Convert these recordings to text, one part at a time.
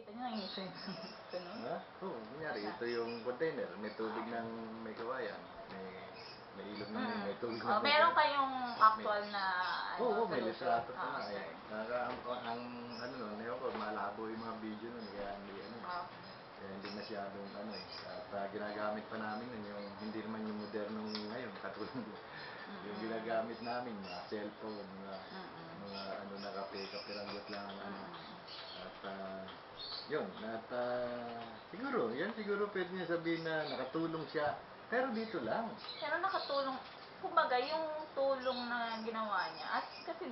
Kita nyo nangingisay. Ganun? Ha? Oo, kunyari, ito yung container. May tubig ng may kawayan. May ilog na may tubig Oh, ng meron kayong actual na Oo, may solution? litrato pa nga Sir. eh. Ang ano nun, ewan ko, malabo yung mga video nun, kaya hindi ano. Kaya hindi masyadong ano eh. At ginagamit pa namin nun yung, hindi naman yung modernong ngayon, katulad yung ginagamit namin, mga cellphone, mga ano, nakape-kapiranggot lang ang ano. At yun, at siguro, yan siguro pwede niya sabihin na nakatulong siya, pero dito lang. Pero nakatulong, kumbaga yung tulong na ginawa niya, at kasi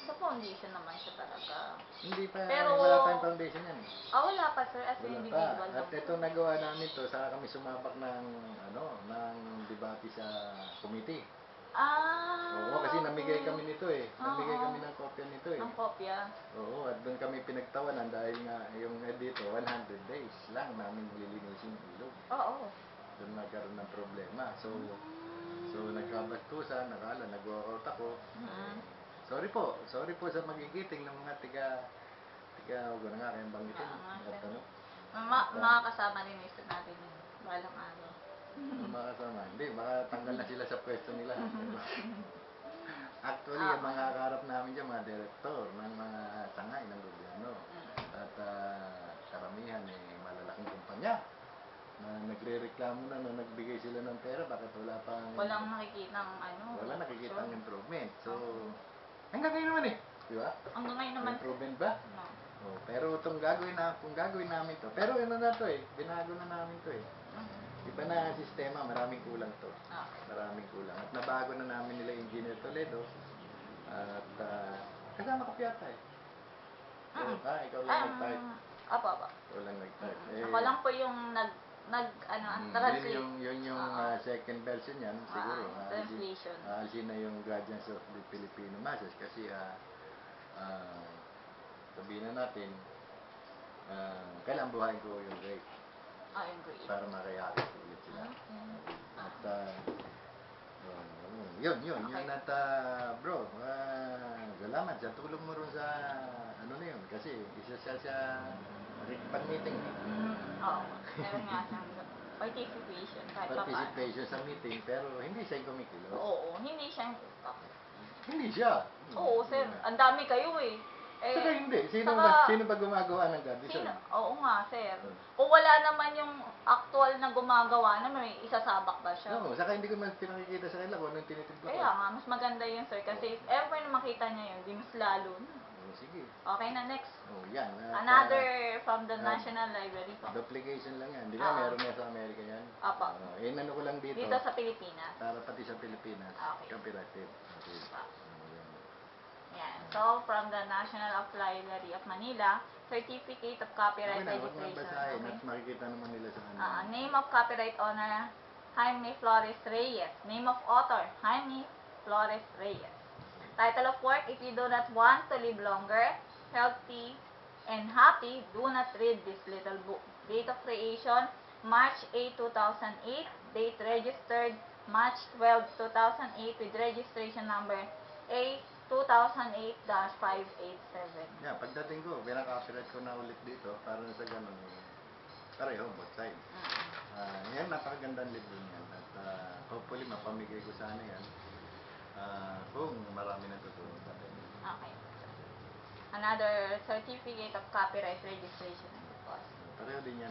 sa foundation naman siya talaga. Hindi pa, Pero, wala pa yung foundation yan. wala pa sir, as Wala individual pa. At lang. ito nagawa namin to, saka kami sumabak ng ano, ng debate sa committee. Oo, kasi namigay kami nito eh. Namigay kami ng kopya nito eh. Ng kopya. Oo, at doon kami pinagtawanan dahil nga yung dito 100 days lang namin lilinisin yung ilog. Oo. Doon nagkaroon ng problema. So nagkabastusan, nakala, nag-walkout ako. Sorry po sa magigiting ng mga huwag na nga kayong banggitin. At ano? Makakasama rin yung natin yun. Balang araw. Makasama. Hindi, makatanggal na sila sa pwesto nila. Actually, yung mga kaharap namin dyan, mga direktor ng mga sangay ng gobyerno. At karamihan malalaking kumpanya na nagre-reklamo na nagbigay sila ng pera, bakit wala pang... Walang nakikitang ano. Wala nakikitang improvement. So, hanggang ngayon naman eh. Di ba? Hanggang ngayon naman. Improvement ba? No. Oh, pero kung gagawin namin to, pero ano na to eh, binago na namin to eh. Iba na sistema, maraming kulang to. Maraming kulang. At nabago na namin nila Engineer Toledo. At kasama ko piyata eh. Ikaw lang nag-type. Apo. Ikaw lang nag-type. Ako lang po yung translate. Yun yung second version yan, siguro. Translation. Alsin na yung Guardians of the Filipino Masses kasi sabihin na natin, kailangan buhayin ko yung grade. Yung grade. Para makayari ulit sila. At yun. At bro, salamat sa tulong mo ron sa ano na yun. Kasi isa siya sa pag-meeting. Oo. Meron nga siyang participation. Participation sa meeting, pero hindi siya yung kumikilos. Oo, hindi siya yung utak. Hindi siya. Oo, sir. Ang dami kayo eh. Saka hindi. Sino ba gumagawa ng garrison? Oo nga, sir. Kung wala naman yung actual na gumagawa na, may isasabak ba siya? Oo, saka hindi ko man pinakikita sa kanila kung anong tinitid ko. Kaya nga, mas maganda yun, sir. Kasi if ever na makita niya yun, di mas lalo na. Sige. Okay na, next. Yan. Another from the National Library po. Duplication lang yan. Di ba meron na sa Amerika yan? Apo. Ano ko lang dito. Dito sa Pilipinas. Para pati sa Pilipinas. Okay. Copyrighted. Okay. Yan. So, from the National Library of Manila, Certificate of Copyright Registration. At makikita naman nila sa kanila. Name of copyright owner, Jaime Flores Reyes. Name of author, Jaime Flores Reyes. Title of work, if you do not want to live longer, healthy, and happy, do not read this little book. Date of creation, March 8, 2008. Date registered, March 12, 2008 with registration number A 2008-587. Yeah, pagdating ko, pinaka-copyright ko na ulit dito para sa ganun. Pareho, both sides. Yan, napakagandang libro niyan. At hopefully, mapamigay ko sana yan. Kung marami nang tutulong sa atin. Okay. Another certificate of copyright registration. Pareho din yan.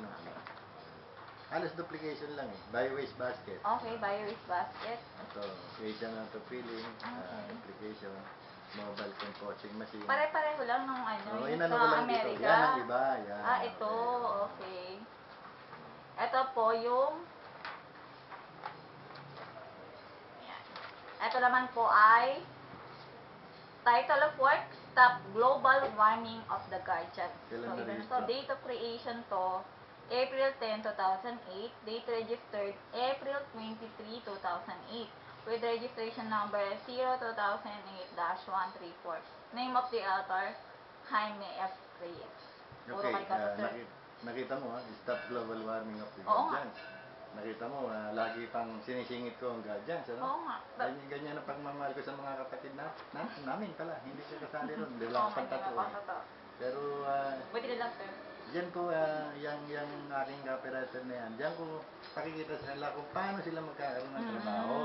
Halos duplication lang eh. Bio-waste basket. Okay, bio-waste basket. Ito, Asian auto-filling, duplication, mobile composting machine. Pare-pareho lang ng ano, sa Amerika. Yan ang iba. Yan. Ito. Okay. Ito po yung ito naman po ay title of work, Stop Global Warming of the Guardian. So, date of creation to, April 10, 2008. Date registered, April 23, 2008. With registration number 02008-134. Name of the author, Jaime F. Reyes. Okay, nakita mo Stop Global Warming of the Guardians. Nakita mo, lagi pang sinisingit ko ang Guardians, ano? Oo nga. Ganyan ang pagmamahal ko sa mga kapatid namin pala. Hindi siya kasali ron. Hindi lang pang tattoo. Pero, pero, buti ka lang, sir. Diyan ko, yung aking operator na yan, diyan ko pakikita sa kanila kung paano sila magkakaroon ng trabaho.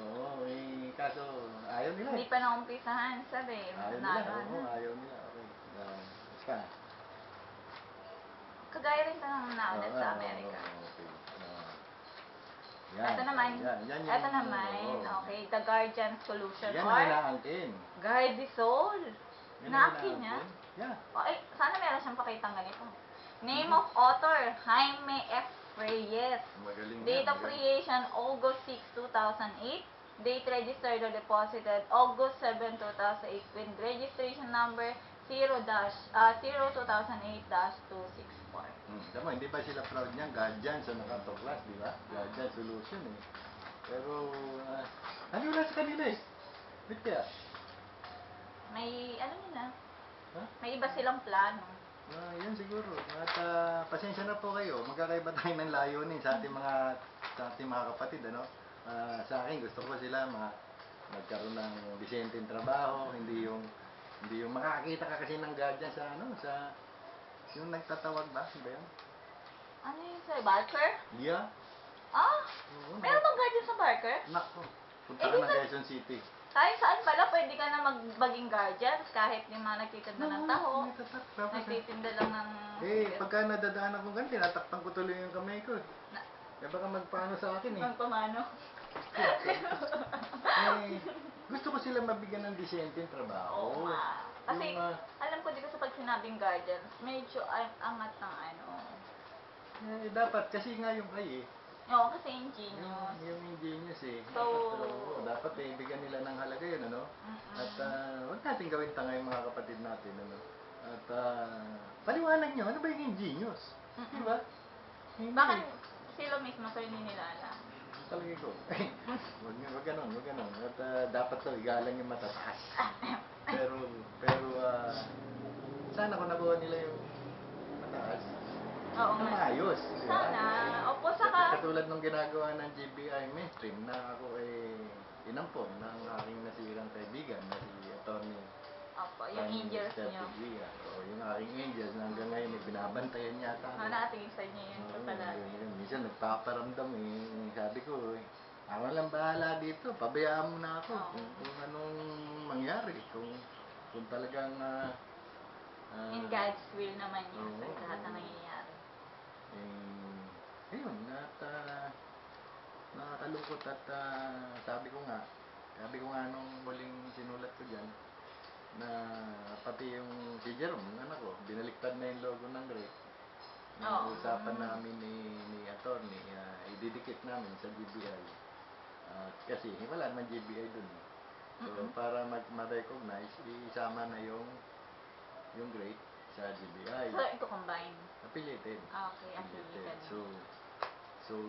Oo, kaso ayaw nila Hindi pa naumpisahan, sabi. Ayaw nila, oo, ayaw nila. Okay. Basta. Kagaya rin ito ng naulit sa Amerika. Okay. Ito naman, ito naman, okay, The Guardian Solution Yan or ang inaangkin. Guardisol. Naakin niya? Yeah. Ay, sana meron siyang pakitang ganito. Name of author, Jaime F. Reyes. Magaling Date of creation, August 6, 2008. Date registered or deposited, August 7, 2008 with registration number 0-2008-264. Tama, hindi ba sila proud niyan? Guardian sa nakatuklas, di ba? Guardian Solution eh. Pero, ano wala sa kanila eh? Ba't kaya? May, ano nila? Huh? May iba silang plano. Yan siguro. At pasensya na po kayo. Magkakaiba tayo ng layunin sa ating mga kapatid, ano? Sa akin, gusto ko sila magkaroon ng disenteng trabaho, hindi yung makakita ka kasi ng guardian sa yung nagtatawag ba? Ba yun? Ano yun sir? Barker? Yeah. Ah? Oo, Meron bang guardian sa Barker? Nako. Punta Eh, ka di ng sa- Quezon City. Kahit saan pala, pwede ka na maging guardian kahit yung mga nagtitinda ng taho. Nagtitinda lang ng... Pagka nadadaan akong ganun, tinatakpan ko tuloy yung kamay ko. Baka magpaano sa akin eh. Ang pamano. Gusto ko sila mabigyan ng disenteng trabaho. Oo nga. Kasi, Yung, alam ko dito sa pag sinabing guardians, medyo angat ng ano. dapat, kasi nga yung Oo, kasi ingenious. yung ingenious eh. So, dapat bigyan nila ng halaga yun, ano? At huwag natin gawin tanga yung mga kapatid natin, ano? At paliwanag nyo, ano ba yung ingenious? Di ba? Bakit sila mismo sir hindi nila alam? Palagay ko. Wag ganon. At dapat to, igalang yung matataas. Pero, sana kung nakuha nila yung mataas, Oo nga. maayos. Di ba? Sana. Opo, saka... Katulad nung ginagawa ng GBI mainstream na ako inampon ng aking nasirang kaibigan na si Atty. Opo, yung angels nyo. Yung aking angels na hanggang ngayon binabantayan yata. Nakatingin sa inyo yun po palagi. Minsan nagpaparamdam sabi ko ako lang bahala dito, pabayaan mo na ako kung anong mangyari, kung talagang In God's will naman yun sa lahat na nangyayari. Ayun, at nakakalungkot at sabi ko nga nung muling sinulat ko dyan na pati yung si Jerome, yung anak ko, binaliktad na yung logo ng Great. Usapan namin ni attorney, ididikit namin sa GBI. Kasi wala naman GBI dun. So, para ma-recognize, isama na yung Great sa GBI. So, ito combine. Affiliated. Okay, affiliated. So,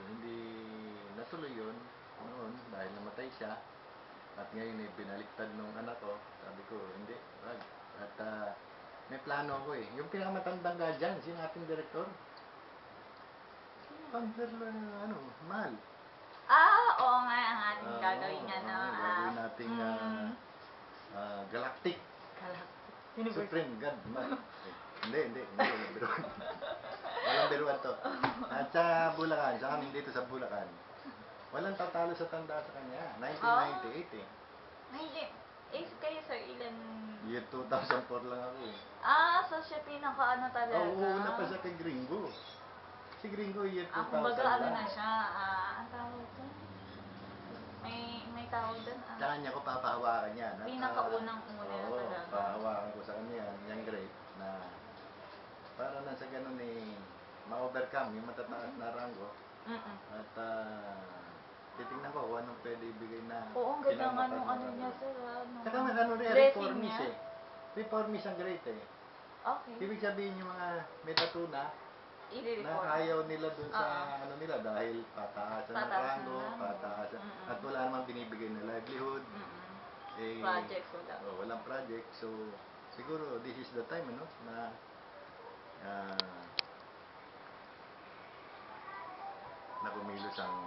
hindi natuloy yun noon dahil namatay siya. At ngayon binaliktad nung anak ko. Sabi ko, hindi, wag. At may plano ako eh. Yung pinakamatandang guardian, sino ating direktor? Founder lang, mahal. Oo nga, ang ating gagawin niya na... Gagawin nating galactic. Supreme God. Hindi. Walang biruan. Walang biruan to. At sa Bulacan, sa amin dito sa Bulacan, walang tatalo sa tanda sa kanya. 1998 eh. Hindi. Kayo sir, ilan... Year 2004 lang ako eh. So siya pinaka talaga. Una pa siya kay Gringo. Si Gringo year 2000 kumbaga lang. na siya, ang tawag doon? May tawag doon. Sa kanya ko papahawakan yan. Pinakaunang-una na talaga. Pahawakan ko sa kanya yan, yung great na para na sa ganun ma-overcome yung matataas na rango. At titingnan ko kung anong pwede ibigay na Oo, ang ganda nga nung niya sir. Saka reformist eh. Reformist ang great eh. Okay. Ibig sabihin yung mga may tattoo na ayaw nila dun sa nila dahil pataasan ng rango, pataasan. At wala namang binibigay na livelihood. Projects wala. Walang project. So, siguro this is the time na kumilos ang